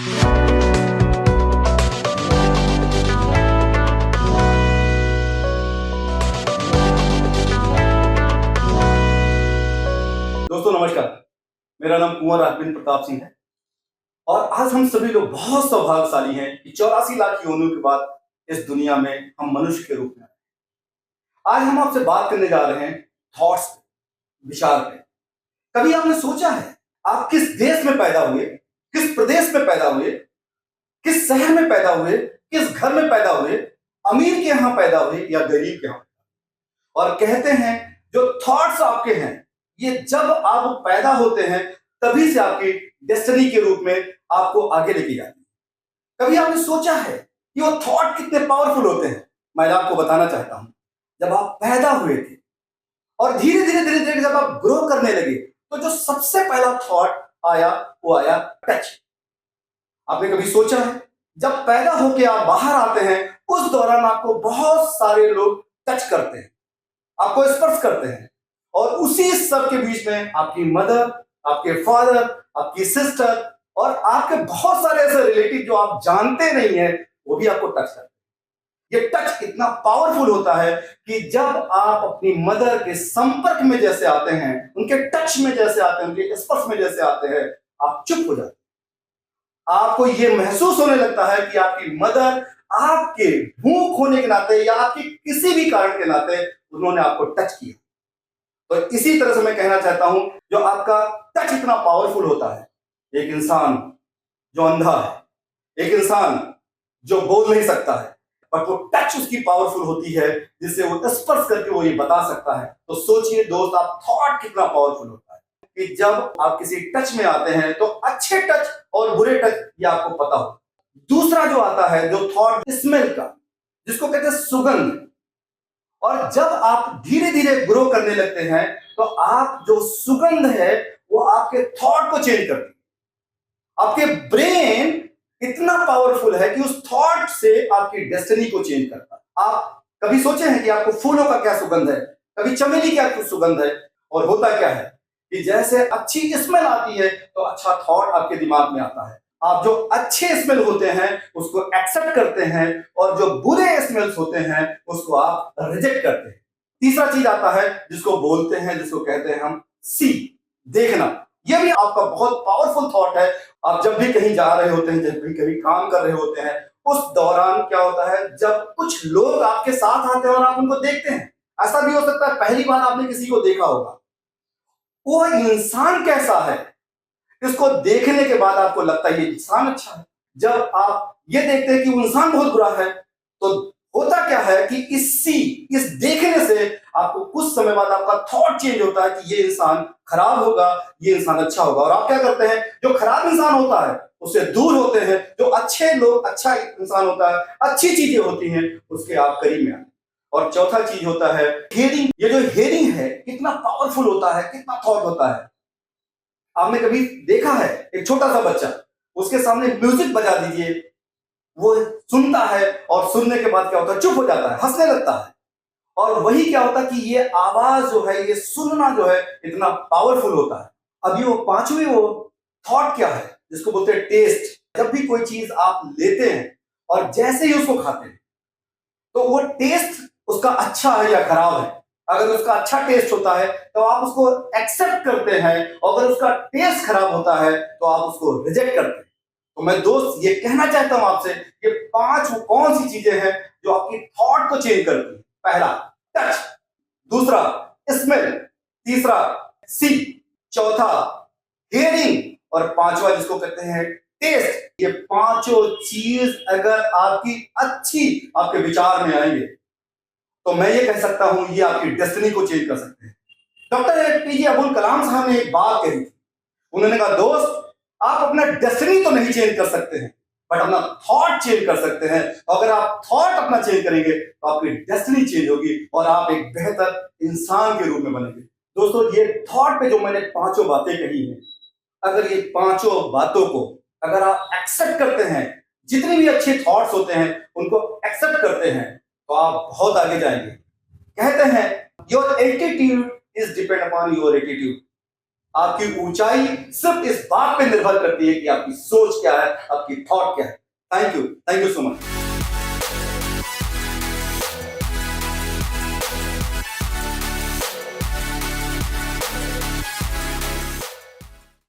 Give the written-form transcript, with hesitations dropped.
दोस्तों नमस्कार, मेरा नाम कुंवर राघवेंद्र प्रताप सिंह है और आज हम सभी लोग बहुत सौभाग्यशाली हैं कि 84 लाख योनियों के बाद इस दुनिया में हम मनुष्य के रूप में आए। आज हम आपसे बात करने जा रहे हैं थॉट्स पे, विचार पे। कभी आपने सोचा है आप किस देश में पैदा हुए, किस प्रदेश में पैदा हुए, किस शहर में पैदा हुए, किस घर में पैदा हुए, अमीर के यहां पैदा हुए या गरीब के यहां? और कहते हैं जो थॉट्स आपके हैं ये जब आप पैदा होते हैं तभी से आपकी डेस्टिनी के रूप में आपको आगे लेके जाती है। कभी आपने सोचा है कि वो थॉट कितने पावरफुल होते हैं? मैं आपको बताना चाहता हूं, जब आप पैदा हुए थे और धीरे धीरे जब आप ग्रो करने लगे तो जो सबसे पहला थॉट आया वो आया टच। आपने कभी सोचा है जब पैदा होके आप बाहर आते हैं उस दौरान आपको बहुत सारे लोग टच करते हैं, आपको स्पर्श करते हैं और उसी सब के बीच में आपकी मदर, आपके फादर, आपकी सिस्टर और आपके बहुत सारे ऐसे रिलेटिव जो आप जानते नहीं है वो भी आपको टच करते हैं। ये टच इतना पावरफुल होता है कि जब आप अपनी मदर के संपर्क में जैसे आते हैं, उनके टच में जैसे आते हैं, उनके स्पर्श में जैसे आते हैं, आप चुप हो जाते हैं। आपको ये महसूस होने लगता है कि आपकी मदर आपके भूख होने के नाते या आपके किसी भी कारण के नाते उन्होंने आपको टच किया। तो इसी तरह से मैं कहना चाहता हूं जो आपका टच इतना पावरफुल होता है, एक इंसान जो अंधा है, एक इंसान जो बोल नहीं सकता है, बट वो टच उसकी पावरफुल होती है जिससे वो स्पर्श करके वो ये बता सकता है। तो सोचिए दोस्त, आप थॉट कितना पावरफुल होता है कि जब आप किसी टच में आते हैं तो अच्छे टच और बुरे टच ये आपको पता हो। दूसरा जो आता है जो थॉट स्मेल का, जिसको कहते हैं सुगंध। और जब आप धीरे धीरे ग्रो करने लगते हैं तो आप जो सुगंध है वो आपके थॉट को चेंज करती है। आपके ब्रेन इतना पावरफुल है कि उस थॉट से आपकी डेस्टिनी को चेंज करता है। आप कभी सोचे हैं कि आपको फूलों का क्या सुगंध है, कभी चमेली क्या सुगंध है? और होता क्या है कि जैसे अच्छी स्मेल आती है तो अच्छा थॉट आपके दिमाग में आता है। आप जो अच्छे स्मेल होते हैं उसको एक्सेप्ट करते हैं और जो बुरे स्मेल्स होते हैं उसको आप रिजेक्ट करते हैं। तीसरा चीज आता है जिसको बोलते हैं, जिसको कहते हैं हम सी, देखना। यह भी आपका बहुत पावरफुल थॉट है। आप जब भी कहीं जा रहे होते हैं, जब भी कहीं काम कर रहे होते हैं, उस दौरान क्या होता है जब कुछ लोग आपके साथ आते हैं और आप उनको देखते हैं, ऐसा भी हो सकता है पहली बार आपने किसी को देखा होगा, वो इंसान कैसा है इसको देखने के बाद आपको लगता है ये इंसान अच्छा है। जब आप ये देखते हैं कि वो इंसान बहुत बुरा है तो होता क्या है कि इस देखने से आपको कुछ समय बाद आपका थॉट चेंज होता है कि ये इंसान खराब होगा, ये इंसान अच्छा होगा। और आप क्या करते हैं, जो खराब इंसान होता है उससे दूर होते हैं, जो अच्छे लोग, अच्छा इंसान होता है, अच्छी चीजें होती हैं उसके आप करीब में आते हैं। और चौथा चीज होता है हियरिंग। ये जो हियरिंग है कितना पावरफुल होता है, कितना थॉट होता है। आपने कभी देखा है एक छोटा सा बच्चा, उसके सामने म्यूजिक बजा दीजिए, वो सुनता है और सुनने के बाद क्या होता है, चुप हो जाता है, हंसने लगता है। और वही क्या होता है कि ये आवाज जो है, ये सुनना जो है इतना पावरफुल होता है। अभी वो पांचवी वो थॉट क्या है जिसको बोलते हैं टेस्ट। जब भी कोई चीज आप लेते हैं और जैसे ही उसको खाते हैं तो वो टेस्ट उसका अच्छा है या खराब है। अगर उसका अच्छा टेस्ट होता है तो आप उसको एक्सेप्ट करते हैं, और अगर उसका टेस्ट खराब होता है तो आप उसको रिजेक्ट करते हैं। तो मैं दोस्त ये कहना चाहता हूं आपसे, ये 5 कौन सी चीजें हैं जो आपकी थॉट को चेंज करती है? पहला टच, दूसरा स्मेल, तीसरा सी, चौथा हियरिंग और पांचवा जिसको कहते हैं टेस्ट। ये पांचों चीज अगर आपकी अच्छी आपके विचार में आएंगे तो मैं ये कह सकता हूं ये आपकी डेस्टिनी को चेंज कर सकते हैं। डॉक्टर एपीजे अब्दुल कलाम साहब ने एक बात कही थी। उन्होंने कहा दोस्त, आप अपना डेस्टिनी तो नहीं चेंज कर सकते हैं बट अपना थॉट चेंज कर सकते हैं। अगर आप थॉट अपना चेंज करेंगे तो आपकी डेस्टिनी चेंज होगी और आप एक बेहतर इंसान के रूप में बनेंगे। दोस्तों, ये थॉट पे जो मैंने 5 बातें कही हैं, अगर ये 5 बातों को अगर आप एक्सेप्ट करते हैं, जितने भी अच्छे थॉट्स होते हैं उनको एक्सेप्ट करते हैं तो आप बहुत आगे जाएंगे। कहते हैं your attitude is depend upon your attitude. आपकी ऊंचाई सिर्फ इस बात पे निर्भर करती है कि आपकी सोच क्या है, आपकी थॉट क्या है। Thank you so much.